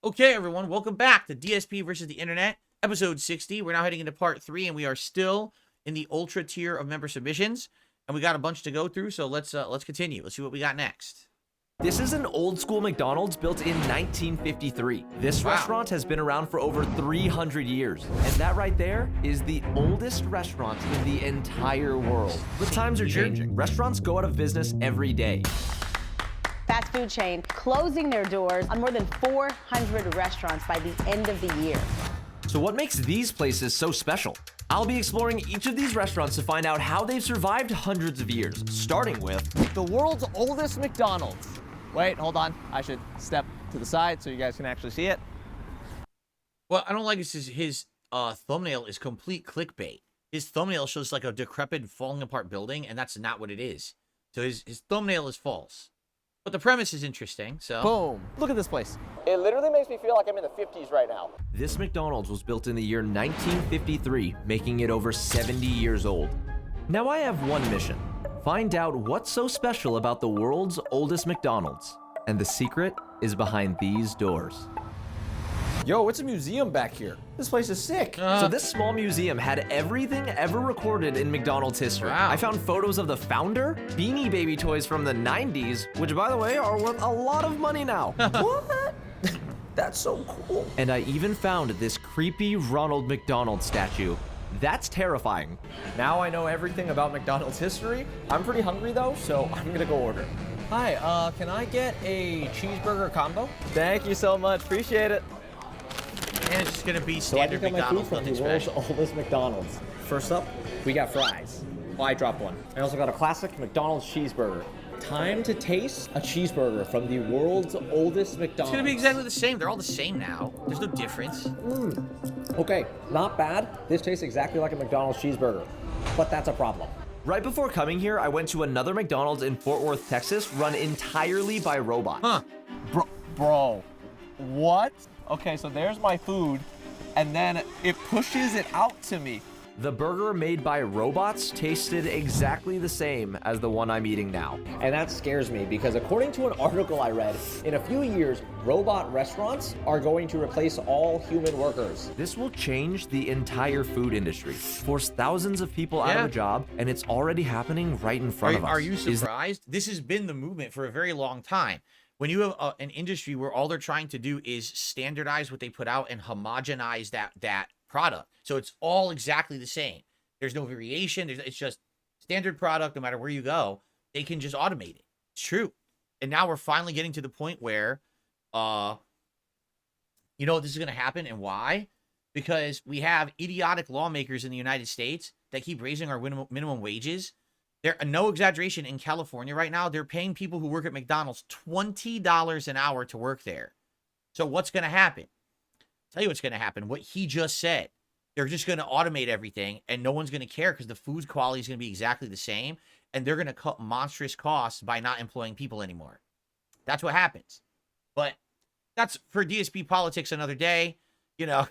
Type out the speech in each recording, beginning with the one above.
Okay, everyone, welcome back to DSP versus the Internet, episode 60. We're now heading into part 3, and we are still in the ultra tier of member submissions, and we got a bunch to go through. So let's continue. Let's see what we got next. This is an old school McDonald's built in 1953. This restaurant has been around for over 300 years. And that right there is the oldest restaurant in the entire world. The times are changing. Restaurants go out of business every day. Fast food chain closing their doors on more than 400 restaurants by the end of the year. So what makes these places so special? I'll be exploring each of these restaurants to find out how they've survived hundreds of years, starting with the world's oldest McDonald's. Wait, hold on. I should step to the side so you guys can actually see it. Well, I don't like his thumbnail is complete clickbait. His thumbnail shows like a decrepit, falling apart building, and that's not what it is. So his thumbnail is false. But the premise is interesting, so... Boom. Look at this place. It literally makes me feel like I'm in the 50s right now. This McDonald's was built in the year 1953, making it over 70 years old. Now I have one mission. Find out what's so special about the world's oldest McDonald's. And the secret is behind these doors. Yo, it's a museum back here. This place is sick. So this small museum had everything ever recorded in McDonald's history. Wow. I found photos of the founder, Beanie Baby toys from the 90s, which by the way are worth a lot of money now. What? That's so cool. And I even found this creepy Ronald McDonald statue. That's terrifying. Now I know everything about McDonald's history. I'm pretty hungry though, so I'm gonna go order. Hi, can I get a cheeseburger combo? Thank you so much, appreciate it. And it's just gonna be standard McDonald's, nothing special. Oldest McDonald's. First up, we got fries. Oh, I dropped one. I also got a classic McDonald's cheeseburger. Time to taste a cheeseburger from the world's oldest McDonald's. It's gonna be exactly the same. They're all the same now. There's no difference. Okay, not bad. This tastes exactly like a McDonald's cheeseburger, but that's a problem. Right before coming here, I went to another McDonald's in Fort Worth, Texas, run entirely by robots. Huh. Bro, what? Okay, so there's my food, and then it pushes it out to me. The burger made by robots tasted exactly the same as the one I'm eating now. And that scares me because according to an article I read, in a few years, robot restaurants are going to replace all human workers. This will change the entire food industry, force thousands of people out of a job, and it's already happening right in front of us. Are you surprised? This has been the movement for a very long time. When you have an industry where all they're trying to do is standardize what they put out and homogenize that product. So it's all exactly the same. There's no variation. It's just standard product no matter where you go. They can just automate it. It's true. And now we're finally getting to the point where, you know what this is going to happen and why? Because we have idiotic lawmakers in the United States that keep raising our minimum wages. There, no exaggeration, in California right now, they're paying people who work at McDonald's $20 an hour to work there. So what's going to happen? I'll tell you what's going to happen. What he just said. They're just going to automate everything, and no one's going to care because the food quality is going to be exactly the same, and they're going to cut monstrous costs by not employing people anymore. That's what happens. But that's for DSP politics another day. You know,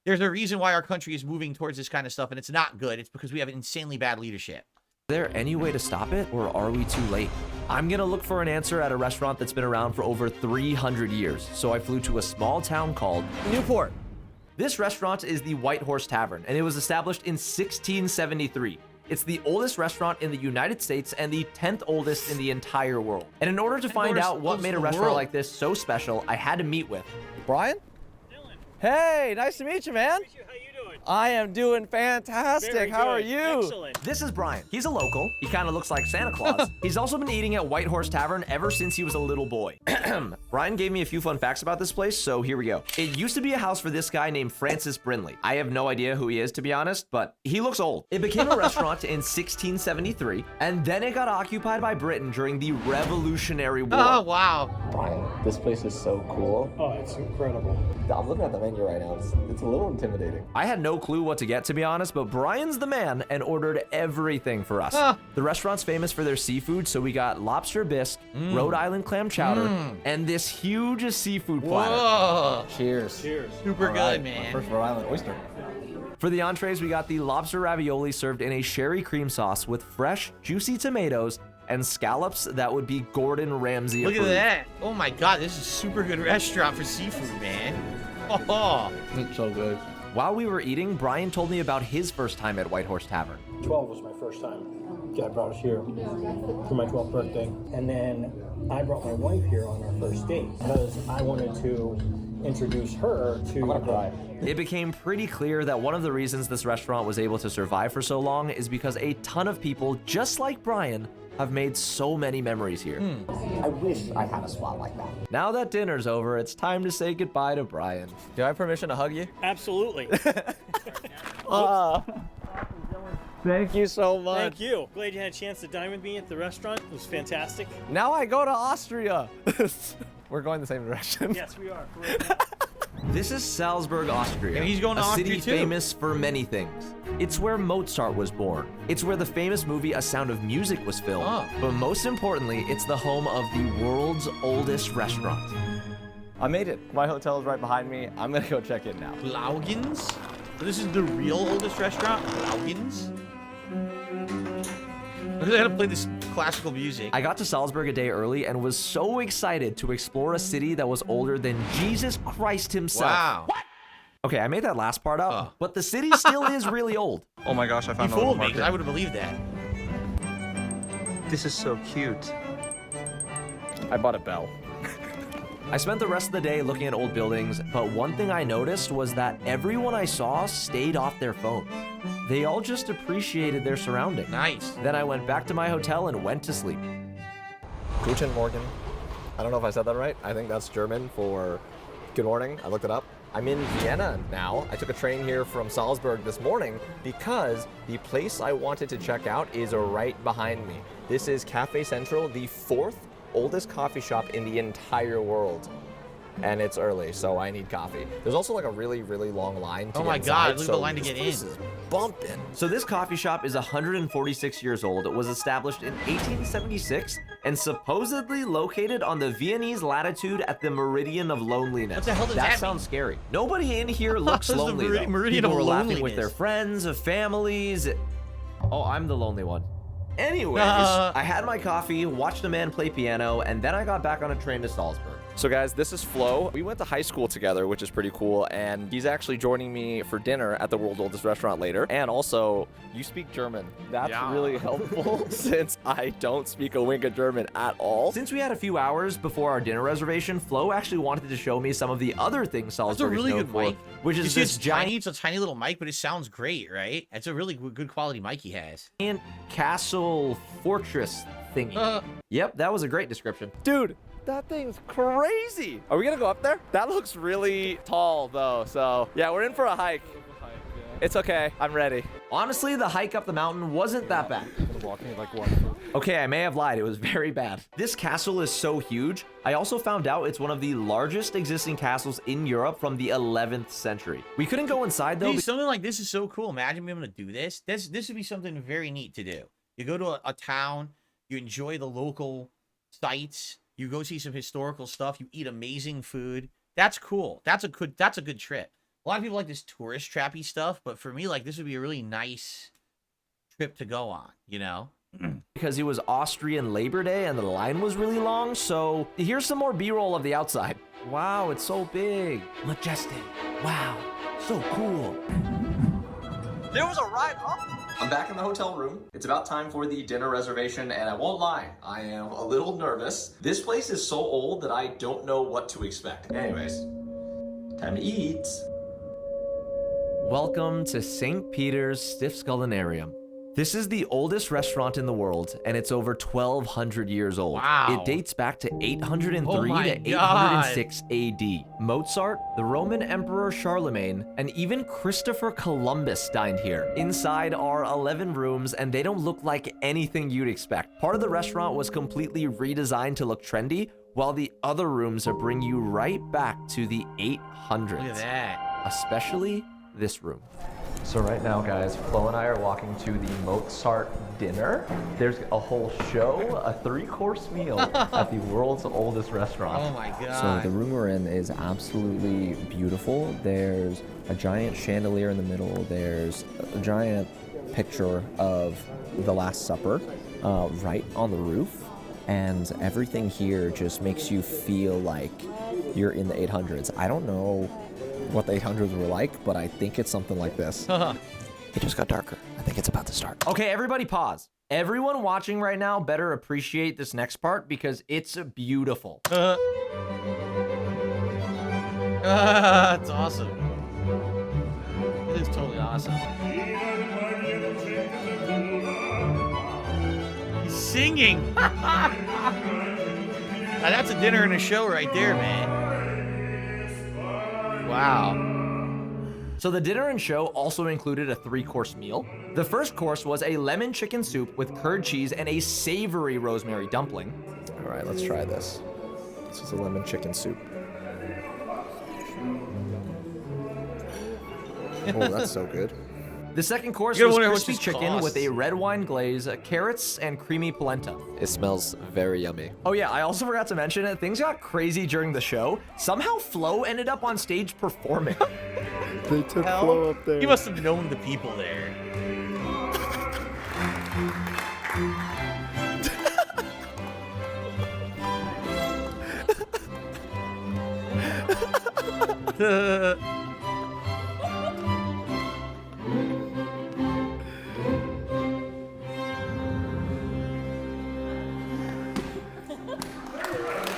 there's a reason why our country is moving towards this kind of stuff, and it's not good. It's because we have insanely bad leadership. Is there any way to stop it, or are we too late? I'm gonna look for an answer at a restaurant that's been around for over 300 years, so I flew to a small town called Newport. This restaurant is the White Horse Tavern, and it was established in 1673. It's the oldest restaurant in the United States and the 10th oldest in the entire world. And in order to find out what made a restaurant like this so special, I had to meet with Brian? Dylan. Hey, nice to meet you, man. How you doing? I am doing fantastic. Very How are good. you? Excellent. This is Brian. He's a local. He kind of looks like Santa Claus. He's also been eating at White Horse Tavern ever since he was a little boy. Brian gave me a few fun facts about this place, so here we go. It used to be a house for this guy named Francis Brinley. I have no idea who he is, to be honest, but he looks old. It became a restaurant in 1673, and then it got occupied by Britain during the Revolutionary War. Oh, wow. Brian, this place is so cool. Oh, it's incredible. I'm looking at the menu right now. It's a little intimidating. I had no clue what to get, to be honest, but Brian's the man and ordered everything for us. The restaurant's famous for their seafood, so we got lobster bisque, Rhode Island clam chowder, and this huge seafood platter. Whoa. Cheers. Cheers. Super All good, right, man. my first Rhode Island oyster. For the entrees, we got the lobster ravioli served in a sherry cream sauce with fresh, juicy tomatoes, and scallops that would be Gordon Ramsay Look at approved. that. Oh my God, this is a super good restaurant for seafood, man. Oh, It's so good. While we were eating, Brian told me about his first time at White Horse Tavern. 12 was my first time. Dad brought us here for my 12th birthday. And then I brought my wife here on our first date because I wanted to introduce her to It became pretty clear that one of the reasons this restaurant was able to survive for so long is because a ton of people, just like Brian, have made so many memories here. I wish I had a spot like that. Now that dinner's over, it's time to say goodbye to Brian. Do I have permission to hug you? Absolutely. Thank you so much. Thank you. Glad you had a chance to dine with me at the restaurant. It was fantastic. Now I go to Austria. We're going the same direction. Yes, we are. This is Salzburg, Austria. And he's going to a Austria city too. famous for many things. It's where Mozart was born. It's where the famous movie A Sound of Music was filmed. Oh. But most importantly, it's the home of the world's oldest restaurant. I made it. My hotel is right behind me. I'm gonna go check in now. Blaugens? So this is the real oldest restaurant? Blaugens? I gotta play this classical music. I got to Salzburg a day early and was so excited to explore a city that was older than Jesus Christ himself. Wow. Okay, I made that last part up, but the city still is really old. Oh my gosh, I You found a little fooled me, because I market. would have believed that. This is so cute. I bought a bell. I spent the rest of the day looking at old buildings, but one thing I noticed was that everyone I saw stayed off their phones. They all just appreciated their surroundings. Nice. Then I went back to my hotel and went to sleep. Guten Morgen. I don't know if I said that right. I think that's German for good morning. I looked it up. I'm in Vienna now. I took a train here from Salzburg this morning because the place I wanted to check out is right behind me. This is Cafe Central, the 4th oldest coffee shop in the entire world. And it's early, so I need coffee. There's also like a really, really long line to Oh get my inside, God, look at the so line to this get place in. is bumping. So this coffee shop is 146 years old. It was established in 1876 and supposedly located on the Viennese latitude at the meridian of loneliness. What the hell does that mean? sounds scary. Nobody in here looks What's the lonely though. meridian People of were laughing with their loneliness? friends, families. Oh, I'm the lonely one. Anyways, Uh. I had my coffee, watched a man play piano, and then I got back on a train to Salzburg. So guys, this is Flo. We went to high school together, which is pretty cool, and he's actually joining me for dinner at the world's oldest restaurant later. And also, you speak German. That's Yeah. really helpful since I don't speak a wink of German at all. Since we had a few hours before our dinner reservation, Flo actually wanted to show me some of the other things That's Salzburg a really is known good for, mic. which You is see, this it's giant tiny. It's a tiny little mic, but it sounds great, right? It's a really good quality mic he has. castle fortress thingy. Yep, that was a great description. Dude, that thing's crazy. Are we gonna go up there? That looks really tall though, so yeah, we're in for a hike. It's okay, I'm ready. Honestly, the hike up the mountain wasn't that bad. Okay, I may have lied. It was very bad. This castle is so huge. I also found out it's one of the largest existing castles in Europe from the 11th century. We couldn't go inside though. Dude, something like this is so cool. Imagine being able to do this. This would be something very neat to do. You go to a town, you enjoy the local sights, you go see some historical stuff, you eat amazing food. That's cool. That's a good trip. A lot of people like this tourist trappy stuff, but for me, like, this would be a really nice trip to go on, you know? Because it was Austrian Labor Day and the line was really long, so here's some more B-roll of the outside. Wow, it's so big. Majestic. Wow, so cool. There was a ride up. I'm back in the hotel room. It's about time for the dinner reservation, and I won't lie, I am a little nervous. This place is so old that I don't know what to expect. Anyways, time to eat. Welcome to St. Peter's Stiftskaldinarium. This is the oldest restaurant in the world, and it's over 1,200 years old. Wow. It dates back to 803 Oh my to 806 AD. Mozart, the Roman Emperor Charlemagne, and even Christopher Columbus dined here. Inside are 11 rooms, and they don't look like anything you'd expect. Part of the restaurant was completely redesigned to look trendy, while the other rooms bring you right back to the 800s. Look at that. Especially this room. So right now, guys, Flo and I are walking to the Mozart dinner. There's a whole show, a 3-course meal at the world's oldest restaurant. Oh my So god. the room we're in is absolutely beautiful. There's a giant chandelier in the middle. There's a giant picture of the Last Supper right on the roof, and everything here just makes you feel like you're in the 800s. I don't know what the 800s were like, but I think it's something like this. It just got darker. I think it's about to start. Okay, everybody pause. Everyone watching right now better appreciate this next part because it's beautiful. It's awesome. It is totally awesome. He's singing. Now that's a dinner and a show right there, man. Wow. So the dinner and show also included a 3-course meal. The first course was a lemon chicken soup with curd cheese and a savory rosemary dumpling. All right, let's try this. This is a lemon chicken soup. Oh, that's so good. The second course You're was gonna wonder how much crispy this chicken with a costs. red wine glaze, carrots, and creamy polenta. It smells very yummy. Oh yeah, I also forgot to mention it. Things got crazy during the show. Somehow Flo ended up on stage performing. They took Hell, Flo up there. He must have known the people there.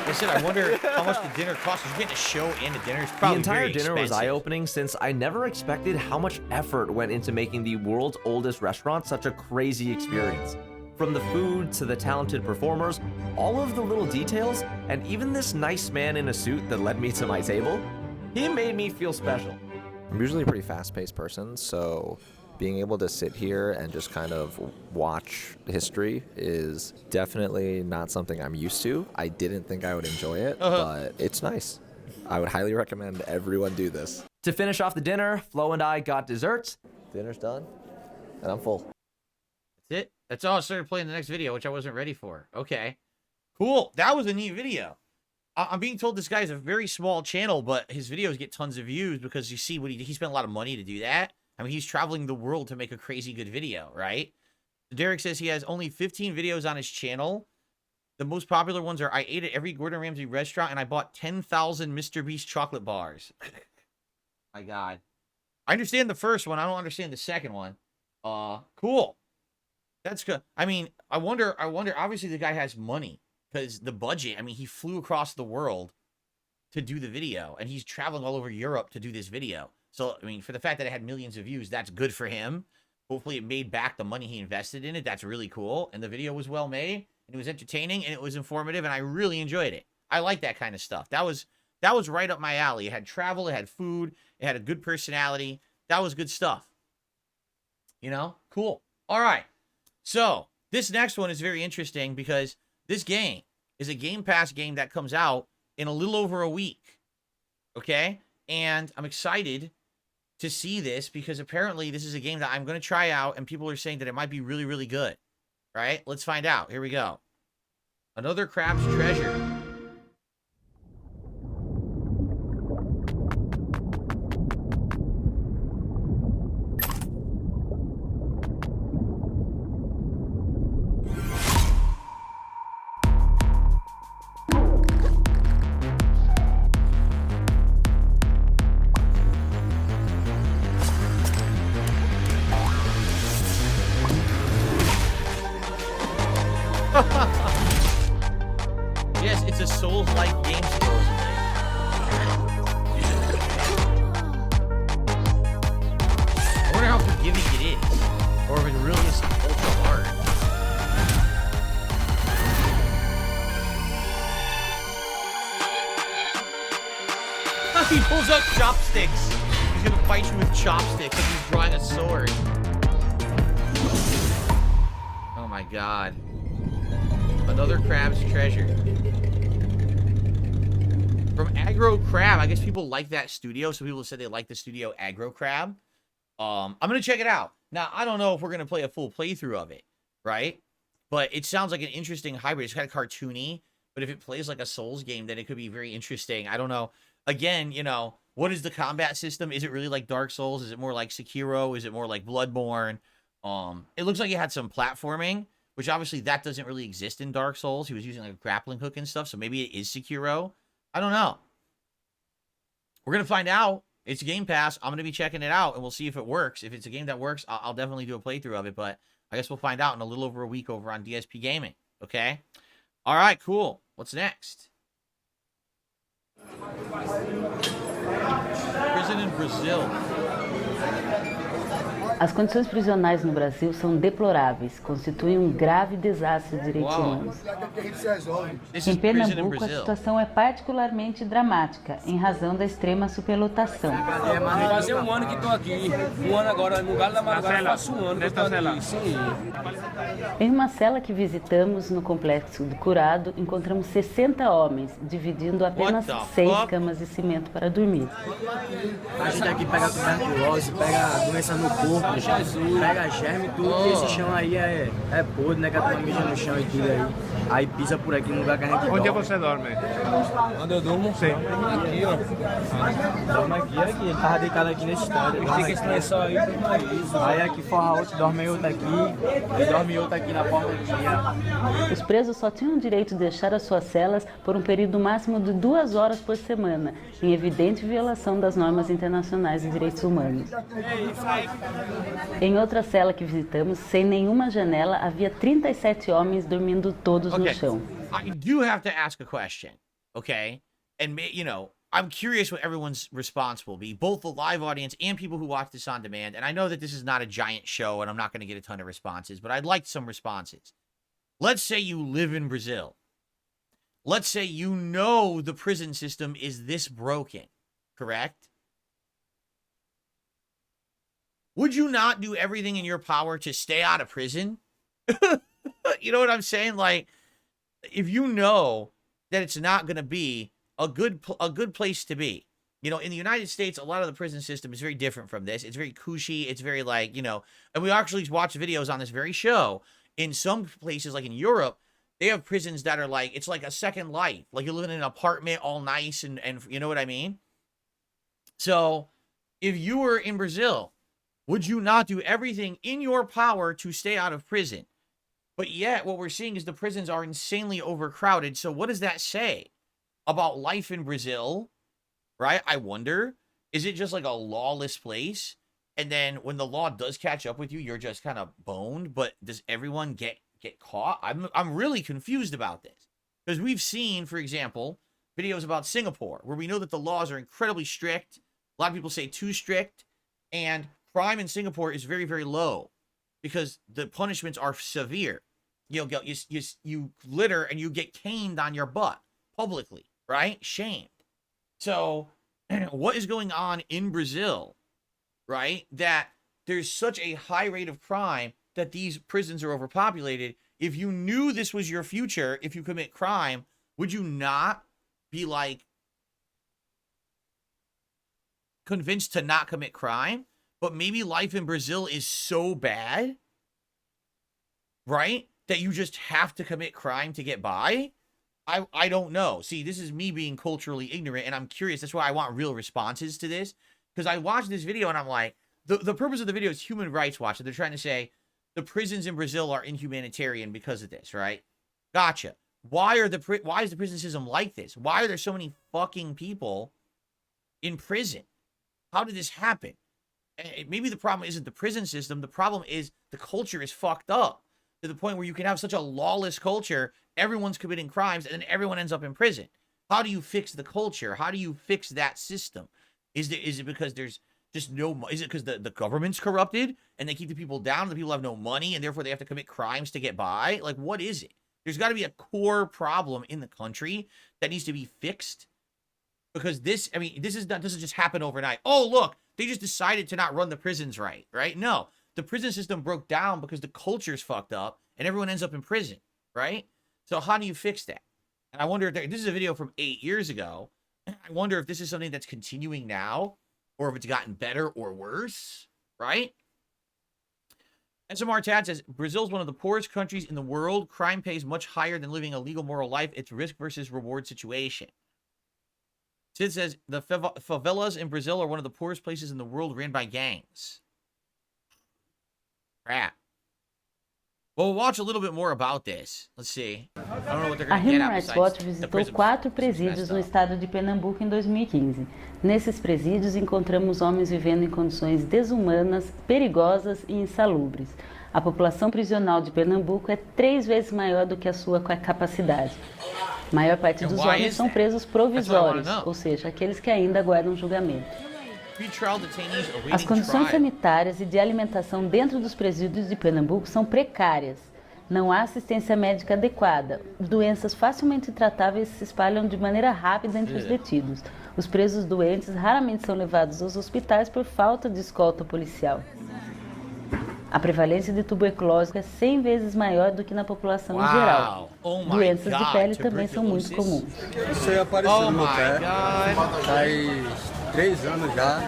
I said, I wonder how much the dinner costs. You're getting a show and a dinner. It's The probably entire very dinner was expensive. eye-opening since I never expected how much effort went into making the world's oldest restaurant such a crazy experience. From the food to the talented performers, all of the little details, and even this nice man in a suit that led me to my table, he made me feel special. I'm usually a pretty fast-paced person, so being able to sit here and just kind of watch history is definitely not something I'm used to. I didn't think I would enjoy it, but it's nice. I would highly recommend everyone do this. To finish off the dinner, Flo and I got desserts. Dinner's done, and I'm full. That's it. That's all. I started playing the next video, which I wasn't ready for. Okay. Cool. That was a neat video. I'm being told this guy has a very small channel, but his videos get tons of views because you see what he spent a lot of money to do that. I mean, he's traveling the world to make a crazy good video, right? Derek says he has only 15 videos on his channel. The most popular ones are I ate at every Gordon Ramsay restaurant and I bought 10,000 Mr. Beast chocolate bars. My God. I understand the first one. I don't understand the second one. Cool. That's good. I mean, I wonder, obviously the guy has money because the budget, I mean, he flew across the world to do the video and he's traveling all over Europe to do this video. So, I mean, for the fact that it had millions of views, that's good for him. Hopefully it made back the money he invested in it. That's really cool. And the video was well made and it was entertaining and it was informative and I really enjoyed it. I like that kind of stuff. That was right up my alley. It had travel, it had food, it had a good personality. That was good stuff. You know? Cool. All right. So, this next one is very interesting because this game is a Game Pass game that comes out in a little over a week. Okay? And I'm excited to see this because apparently this is a game that I'm going to try out and people are saying that it might be really, really good. Right? Let's find out. Here we go. Another Crab's Treasure. Yes, it's a Souls-like game, supposedly. I wonder how forgiving it is. Or if it really is ultra hard. He pulls out chopsticks. He's gonna fight you with chopsticks like he's drawing a sword. Oh my God. Another Crab's Treasure. From Aggro Crab. I guess people like that studio. Some people said they like the studio Aggro Crab. I'm going to check it out. Now, I don't know if we're going to play a full playthrough of it, right? But it sounds like an interesting hybrid. It's kind of cartoony. But if it plays like a Souls game, then it could be very interesting. I don't know. Again, you know, what is the combat system? Is it really like Dark Souls? Is it more like Sekiro? Is it more like Bloodborne? It looks like it had some platforming. which obviously that doesn't really exist in Dark Souls. He was using like a grappling hook and stuff, so maybe it is Sekiro. I don't know. We're going to find out. It's Game Pass. I'm going to be checking it out, and we'll see if it works. If it's a game that works, I'll definitely do a playthrough of it, but I guess we'll find out in a little over a week over on DSP Gaming, okay? All right, cool. What's next? Prison in Brazil. As condições prisionais no Brasil são deploráveis, constituem grave desastre de direitos humanos. Em Pernambuco, a situação é particularmente dramática, em razão da extrema superlotação. Faz ano que estou aqui, ano agora, no lugar da madrugada, faço ano que estou aqui, sim. Em uma cela que visitamos no complexo do Curado, encontramos 60 homens, dividindo apenas 6 camas de cimento para dormir. A gente aqui pega tuberculose, pega doença no corpo, pega germe, tudo que esse chão aí é podre, né? Que a turma mija no chão e tudo aí. Aí pisa por aqui no lugar que a gente dorme. Onde você dorme? Onde eu durmo? Sim. Aqui, ó. Dorme aqui. Ele tava deitado aqui nesse estado. Fica esse lençol aí, isso. Aí aqui forra outro, dorme outro aqui. E dorme outro aqui na porta do dia. Os presos só tinham o direito de deixar as suas celas por um período máximo de 2 horas por semana, em evidente violação das normas internacionais de direitos humanos. Em outra cela que visitamos, sem nenhuma janela, havia 37 homens dormindo todos no chão. I do have to ask a question, okay? And, you know, I'm curious what everyone's response will be, both the live audience and people who watch this on demand. And I know that this is not a giant show and I'm not going to get a ton of responses, but I'd like some responses. Let's say you live in Brazil. Let's say you know the prison system is this broken, correct? Would you not do everything in your power to stay out of prison? You know what I'm saying? Like, if you know that it's not going to be a good place to be. You know, in the United States, a lot of the prison system is very different from this. It's very cushy. It's very like, you know, and we actually watch videos on this very show. In some places, like in Europe, they have prisons that are like, it's like a second life. Like you're living in an apartment all nice and you know what I mean? So if you were in Brazil, would you not do everything in your power to stay out of prison? But yet what we're seeing is the prisons are insanely overcrowded. So what does that say about life in Brazil? Right? I wonder, is it just like a lawless place? And then when the law does catch up with you, you're just kind of boned, but does everyone get caught? I'm really confused about this. Because we've seen, for example, videos about Singapore, where we know that the laws are incredibly strict. A lot of people say too strict. And crime in Singapore is very, very low because the punishments are severe. You litter and you get caned on your butt publicly, right? Shamed. So what is going on in Brazil, right? That there's such a high rate of crime that these prisons are overpopulated. If you knew this was your future, if you commit crime, would you not be like convinced to not commit crime? But maybe life in Brazil is so bad, right? That you just have to commit crime to get by? I don't know. See, this is me being culturally ignorant, and I'm curious. That's why I want real responses to this. Because I watched this video, and I'm like, the purpose of the video is Human Rights Watch. They're trying to say the prisons in Brazil are inhumanitarian because of this, right? Gotcha. Why is the prison system like this? Why are there so many fucking people in prison? How did this happen? Maybe the problem isn't the prison system. The problem is the culture is fucked up to the point where you can have such a lawless culture, everyone's committing crimes, and then everyone ends up in prison. How do you fix the culture? How do you fix that system? Is it because there's just no... Is it because the government's corrupted and they keep the people down, the people have no money, and therefore they have to commit crimes to get by? Like, what is it? There's got to be a core problem in the country that needs to be fixed. Because this, I mean, this doesn't just happen overnight. Oh, look, they just decided to not run the prisons right? No. The prison system broke down because the culture's fucked up and everyone ends up in prison, right? So how do you fix that? And I wonder if this is a video from 8 years ago. I wonder if this is something that's continuing now or if it's gotten better or worse, right? And some Artad says, Brazil's one of the poorest countries in the world. Crime pays much higher than living a legal moral life. It's risk versus reward situation. Sid says, the favelas in Brazil are one of the poorest places in the world ran by gangs. Crap. Well, we'll watch a little bit more about this. Let's see. I don't know what they're A going to get Human at Rights besides Watch the visitou prison 4 systems presídios messed no up. estado de Pernambuco em 2015. Nesses presídios encontramos homens vivendo em condições desumanas, perigosas e insalubres. A população prisional de Pernambuco é 3 vezes maior do que a sua capacidade. A maior parte dos homens são presos provisórios, ou seja, aqueles que ainda aguardam julgamento. As condições sanitárias e de alimentação dentro dos presídios de Pernambuco são precárias. Não há assistência médica adequada. Doenças facilmente tratáveis se espalham de maneira rápida entre os detidos. Os presos doentes raramente são levados aos hospitais por falta de escolta policial. A prevalência de tuberculose é 100 vezes maior do que na população em geral. Doenças de pele também são muito comuns. Isso aí apareceu no meu pé faz 3 anos já.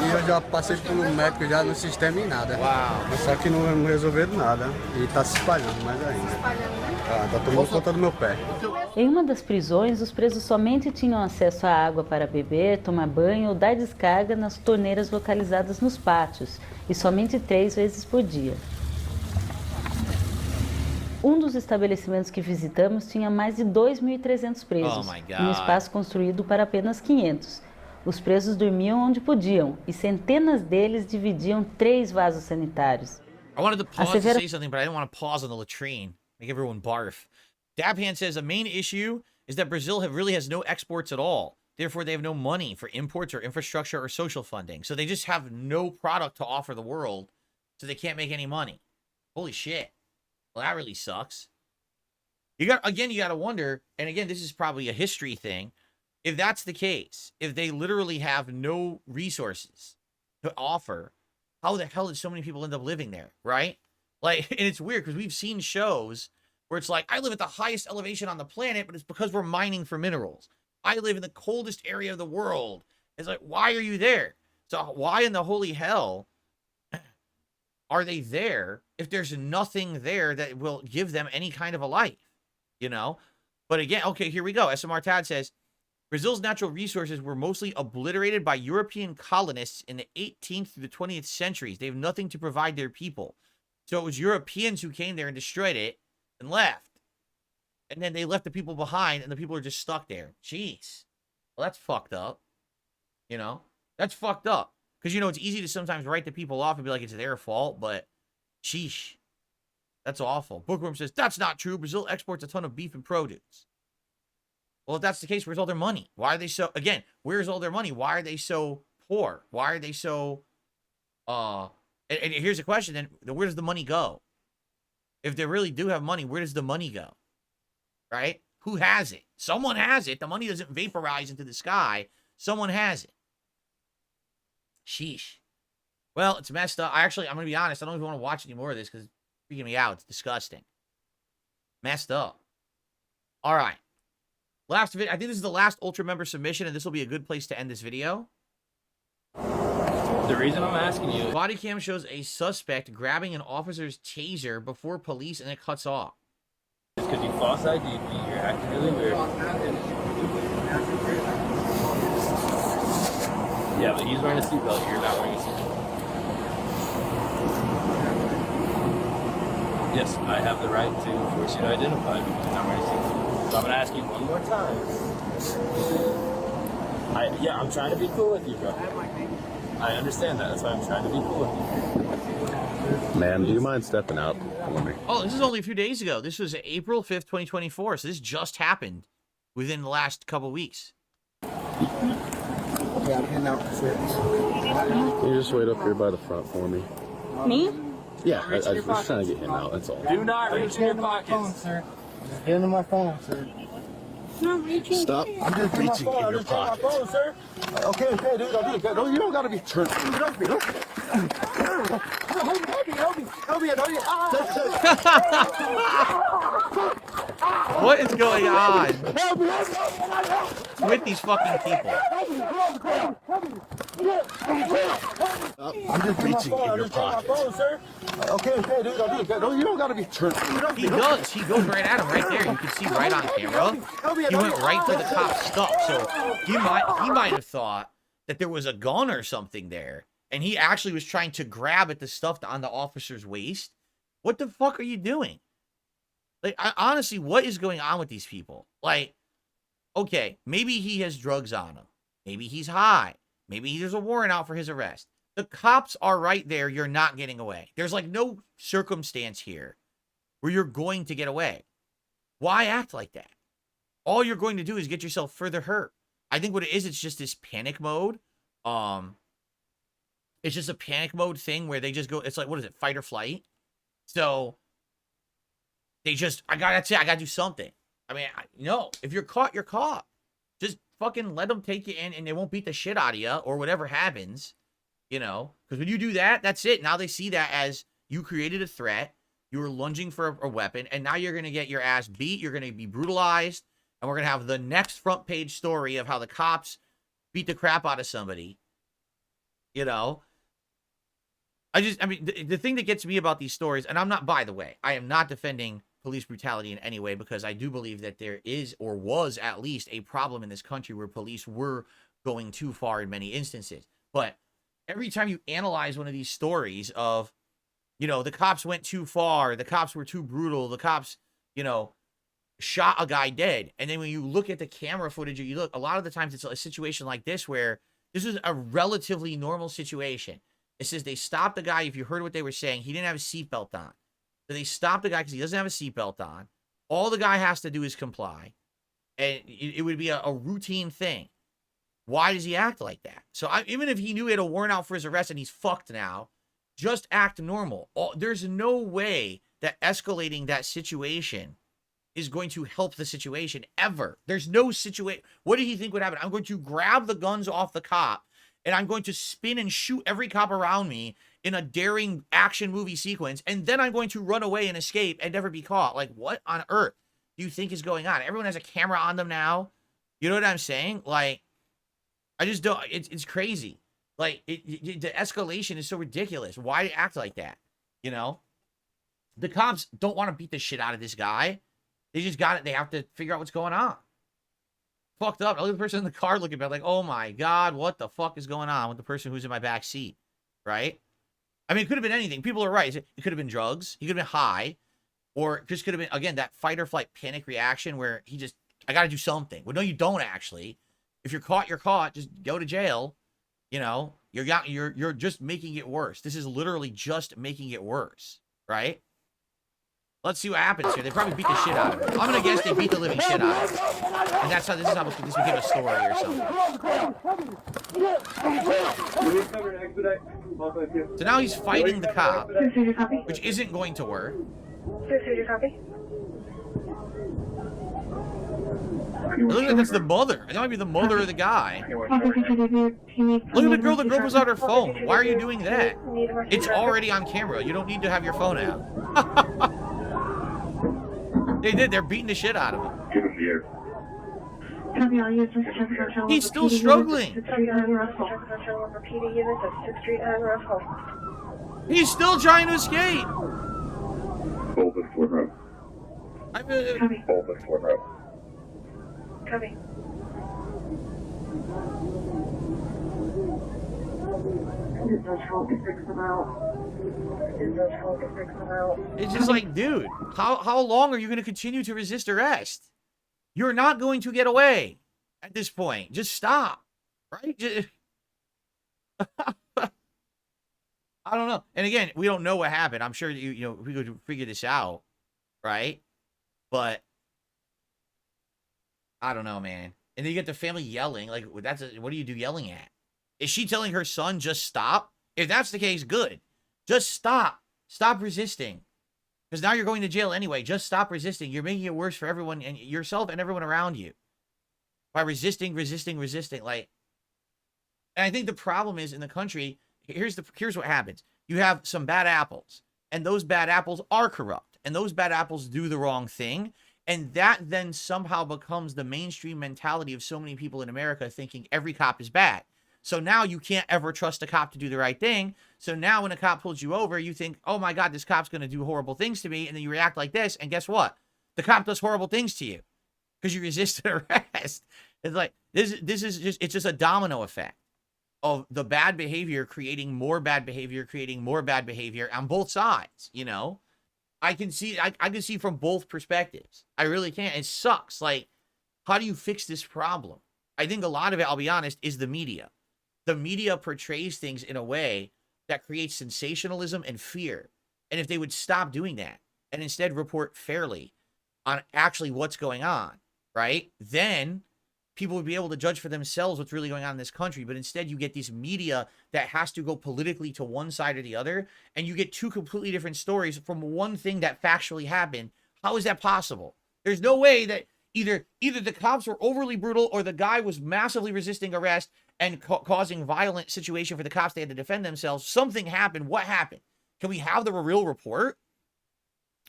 E eu já passei pelo médico já no sistema e nada. Só que não resolveram nada. E tá se espalhando mais ainda. Tá tomando conta do meu pé. Em uma das prisões, os presos somente tinham acesso à água para beber, tomar banho ou dar descarga nas torneiras localizadas nos pátios, e somente 3 vezes por dia. Um dos estabelecimentos que visitamos tinha mais de 2.300 presos, um espaço construído para apenas 500. Os presos dormiam onde podiam, e centenas deles dividiam 3 vasos sanitários. I wanted to pause to say something, but I didn't want to pause on the latrine. Make everyone barf. Dabhan says the main issue is that Brazil really has no exports at all. Therefore, they have no money for imports or infrastructure or social funding. So they just have no product to offer the world, so they can't make any money. Holy shit. Well, that really sucks. You got to wonder, and again, this is probably a history thing, if that's the case, if they literally have no resources to offer, how the hell did so many people end up living there, right? Like, and it's weird because we've seen shows where it's like, I live at the highest elevation on the planet, but it's because we're mining for minerals. I live in the coldest area of the world. It's like, why are you there? So why in the holy hell are they there if there's nothing there that will give them any kind of a life, you know? But again, okay, here we go. SMR Tad says, Brazil's natural resources were mostly obliterated by European colonists in the 18th through the 20th centuries. They have nothing to provide their people. So it was Europeans who came there and destroyed it and left. And then they left the people behind, and the people are just stuck there. Jeez. Well, that's fucked up. You know? That's fucked up. Because, you know, it's easy to sometimes write the people off and be like, it's their fault, but sheesh. That's awful. Bookworm says, that's not true. Brazil exports a ton of beef and produce. Well, if that's the case, where's all their money? Why are they so, again, where's all their money? Why are they so poor? Why are they so, and here's a question, then where does the money go? If they really do have money, where does the money go? Right? Who has it? Someone has it. The money doesn't vaporize into the sky. Someone has it. Sheesh. Well, it's messed up. I'm going to be honest. I don't even want to watch any more of this because it's freaking me out. It's disgusting. Messed up. All right. Last video. I think this is the last Ultra member submission, and this will be a good place to end this video. The reason I'm asking you... Body cam shows a suspect grabbing an officer's taser before police, and it cuts off. It's because you false ID'd me. You're acting really weird. Yeah, but he's wearing a seatbelt. You're not wearing a seatbelt. Yes, I have the right to force you to identify because you're not wearing a seatbelt. So I'm going to ask you one more time. I'm trying to be cool with you, bro. I understand that. That's why I'm trying to be cool with you. Ma'am, do you mind stepping out for me? Oh, this is only a few days ago. This was April 5th, 2024. So this just happened within the last couple weeks. Can you just wait up here by the front for me? Me? Yeah, I was just trying to get him out, that's all. Do not reach in your pockets. Sir. Just get into my phone, sir. Stop. I'm just reaching in your pocket. Sir. Okay, dude. You don't gotta be turned. Help me. What is going on with these fucking people? I'm just reaching in your pocket. Okay, dude. You don't gotta be turned. He does. He goes right at him right there. You can see right on camera. He went right for the cop's stuff. So he might have thought that there was a gun or something there, and he actually was trying to grab at the stuff on the officer's waist. What the fuck are you doing? Like, honestly, what is going on with these people? Like, okay, maybe he has drugs on him. Maybe he's high. Maybe there's a warrant out for his arrest. The cops are right there. You're not getting away. There's like no circumstance here where you're going to get away. Why act like that? All you're going to do is get yourself further hurt. I think what it is, it's just this panic mode. It's just a panic mode thing where they just go, it's like, what is it, fight or flight? So they just, that's it, I gotta do something. I mean, no, if you're caught, you're caught. Just fucking let them take you in and they won't beat the shit out of you or whatever happens, you know? Because when you do that, that's it. Now they see that as you created a threat, you were lunging for a weapon, and now you're going to get your ass beat, you're going to be brutalized, and we're going to have the next front page story of how the cops beat the crap out of somebody, you know? I mean, the thing that gets me about these stories, and I'm not, by the way, I am not defending police brutality in any way, because I do believe that there is, or was at least, a problem in this country where police were going too far in many instances. But every time you analyze one of these stories of, you know, the cops went too far, the cops were too brutal, the cops, you know, shot a guy dead. And then when you look at the camera footage, you look, a lot of the times it's a situation like this where this is a relatively normal situation. It says they stopped the guy. If you heard what they were saying, he didn't have a seatbelt on. So they stopped the guy because he doesn't have a seatbelt on. All the guy has to do is comply. And it would be a routine thing. Why does he act like that? So even if he knew he had a warrant out for his arrest and he's fucked now, just act normal. There's no way that escalating that situation is going to help the situation ever. There's no situation. What did he think would happen? I'm going to grab the guns off the cop and I'm going to spin and shoot every cop around me in a daring action movie sequence, and then I'm going to run away and escape and never be caught. Like, what on earth do you think is going on? Everyone has a camera on them now. You know what I'm saying? Like, I just don't, it's crazy. Like, the escalation is so ridiculous. Why act like that? You know? The cops don't want to beat the shit out of this guy. They just got it. They have to figure out what's going on. Fucked up. Look at the person in the car looking back like, oh my God, what the fuck is going on with the person who's in my back seat? Right? I mean, it could have been anything. People are right. It could have been drugs. He could have been high. Or it just could have been, again, that fight or flight panic reaction where he just, I got to do something. Well, no, you don't actually. If you're caught, you're caught. Just go to jail. You know, you're just making it worse. This is literally just making it worse, right? Let's see what happens here. They probably beat the shit out of him. I'm gonna guess they beat the living shit out of him. And that's how this became a story or something. So now he's fighting the cop, which isn't going to work. It looks like that's the mother. That might be the mother of the guy. Look at the girl. The girl pulls out her phone. Why are you doing that? It's already on camera. You don't need to have your phone out. They did. They're beating the shit out of him. He's still struggling. He's still trying to escape. Copy. It does help to fix them out. It's just like, dude, how long are you going to continue to resist arrest? You're not going to get away at this point. Just stop, right? Just... I don't know. And again, we don't know what happened. I'm sure you know we could figure this out, right? But I don't know, man. And then you get the family yelling. Like, what do you do yelling at? Is she telling her son just stop? If that's the case, good. Just stop. Stop resisting. Because now you're going to jail anyway. Just stop resisting. You're making it worse for everyone and yourself and everyone around you. By resisting. Like, and I think the problem is in the country, here's what happens. You have some bad apples. And those bad apples are corrupt. And those bad apples do the wrong thing. And that then somehow becomes the mainstream mentality of so many people in America thinking every cop is bad. So now you can't ever trust a cop to do the right thing. So now when a cop pulls you over, you think, oh my God, this cop's going to do horrible things to me. And then you react like this. And guess what? The cop does horrible things to you because you resisted arrest. It's like, this is just, it's just a domino effect of the bad behavior creating more bad behavior on both sides, you know? I can see I can see from both perspectives. I really can. It sucks. Like, how do you fix this problem? I think a lot of it, I'll be honest, is the media. The media portrays things in a way that creates sensationalism and fear. And if they would stop doing that and instead report fairly on actually what's going on, right? Then people would be able to judge for themselves what's really going on in this country. But instead, you get this media that has to go politically to one side or the other, and you get two completely different stories from one thing that factually happened. How is that possible? There's no way that either the cops were overly brutal or the guy was massively resisting arrest and causing violent situation for the cops. They had to defend themselves. Something happened. What happened? Can we have the real report?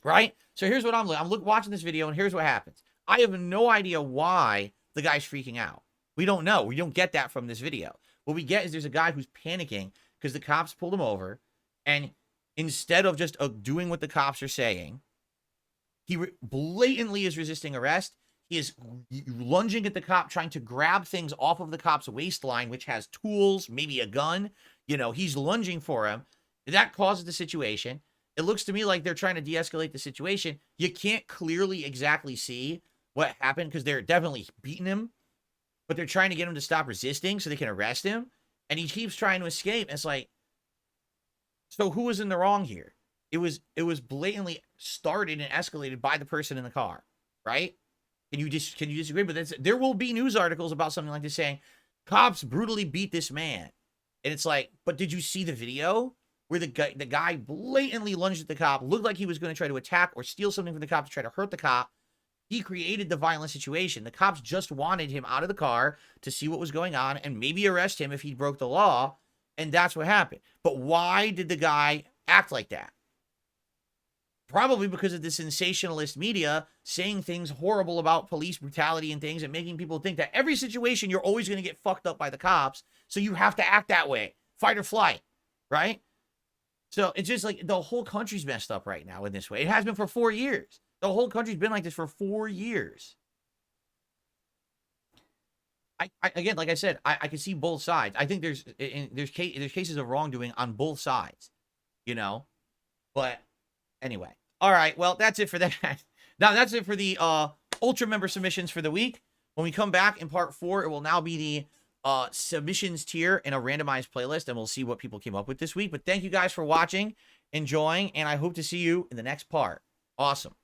Right? So here's what I'm watching this video, and here's what happens. I have no idea why the guy's freaking out. We don't know. We don't get that from this video. What we get is there's a guy who's panicking because the cops pulled him over, and instead of just doing what the cops are saying, he blatantly is resisting arrest. He is lunging at the cop, trying to grab things off of the cop's waistline, which has tools, maybe a gun. You know, he's lunging for him. That causes the situation. It looks to me like they're trying to de-escalate the situation. You can't clearly exactly see what happened because they're definitely beating him, but they're trying to get him to stop resisting so they can arrest him. And he keeps trying to escape. And it's like, so who was in the wrong here? It was blatantly started and escalated by the person in the car, right? Can you disagree? But there will be news articles about something like this saying cops brutally beat this man, and it's like, but did you see the video where the guy blatantly lunged at the cop, looked like he was going to try to attack or steal something from the cop to try to hurt the cop? He created the violent situation. The cops just wanted him out of the car to see what was going on and maybe arrest him if he broke the law, and that's what happened. But why did the guy act like that? Probably because of the sensationalist media saying things horrible about police brutality and things and making people think that every situation you're always going to get fucked up by the cops, so you have to act that way. Fight or flight, right? So it's just like the whole country's messed up right now in this way. It has been for 4 years. The whole country's been like this for 4 years. I again, like I said, I can see both sides. I think there's cases of wrongdoing on both sides, you know? But anyway. All right, well, that's it for that. Now, that's it for the Ultra member submissions for the week. When we come back in part 4, it will now be the submissions tier in a randomized playlist, and we'll see what people came up with this week. But thank you guys for watching, enjoying, and I hope to see you in the next part. Awesome.